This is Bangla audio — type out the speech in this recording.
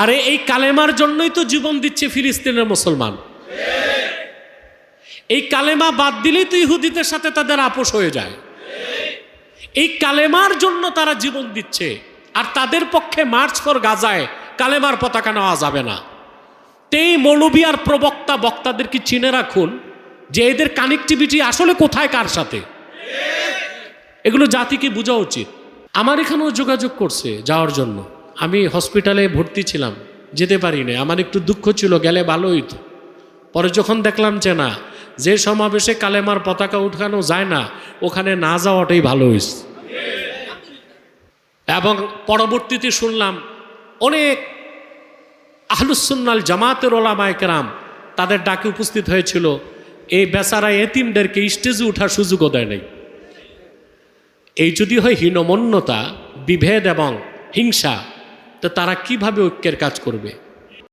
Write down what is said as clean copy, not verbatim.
আরে এই কালেমার জন্যই তো জীবন দিচ্ছে ফিলিস্তিনের মুসলমান। এই কালেমা বাদ দিলেই তো ইহুদিদের সাথে তাদের আপোষ হয়ে যায়। এই কালেমার জন্য তারা জীবন দিচ্ছে, আর তাদের পক্ষে মার্চ ফর গাজায় কালেমার পতাকা নেওয়া যাবে না। তেই মৌলবী আর প্রবক্তা বক্তাদের কি চিনে রাখুন যে এদের কানেক্টিভিটি আসলে কোথায় কার সাথে, এগুলো জাতিকে বোঝা উচিত। আমার এখানেও যোগাযোগ করছে যাওয়ার জন্য, আমি হসপিটালে ভর্তি ছিলাম, যেতে পারি না, আমার একটু দুঃখ ছিল, গেলে ভালো হইতো। পরে যখন দেখলাম যে না, যে সমাবেশে কালেমার পতাকা উঠানো যায় না, ওখানে না যাওয়াটাই ভালো হয়েছে। এবং পরবর্তীতে শুনলাম অনেক আহলুস সুন্নাল জামাতের ওলামায়ে কেরাম তাদের ডাকে উপস্থিত হয়েছিল। এই বেচারা এতিমদেরকে স্টেজে ওঠার সুযোগও দেয় নাই। এই যদি হয় হীনমন্যতা, বিভেদ এবং হিংসা, তো তারা কিভাবে ঐক্যের কাজ করবে?